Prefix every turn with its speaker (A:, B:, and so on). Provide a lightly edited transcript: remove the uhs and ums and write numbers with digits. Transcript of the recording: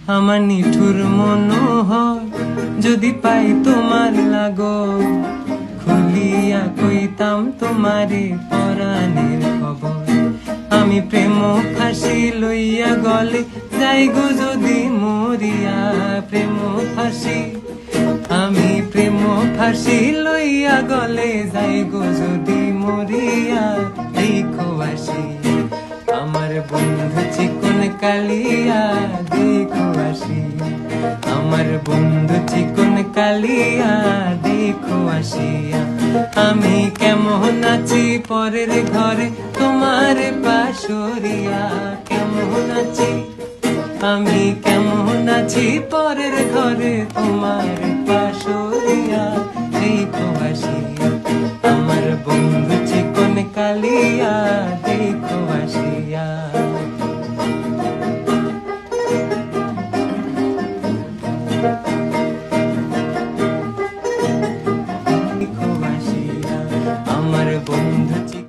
A: আমার নিঠুর মনোহর যদি পাই তোমার লাগো, খুলিয়া কইতাম তোমারে পরাণের খবর। আমি প্রেম ফাঁসি লইয়া গলে যাই গো যদি মরিয়া, প্রেম ফাঁসি আমি প্রেম ফাঁসি লইয়া গলে যাই গো যদি মরিয়া। দেখো আসি আমার বন্ধু চিকন কালিয়া, দেখো আসি আমার বন্ধু চিকন কালিয়া, দেখো আসিয়া। আমি কেমন আছি পরের ঘরে তোমার পাশরিয়া, কেমন আছি আমি কেমন আছি পরের ঘরে তোমার পাশরিয়া। দেখো আসিয়া আমার বন্ধু চিকন কালিয়া, দেখো আসিয়া।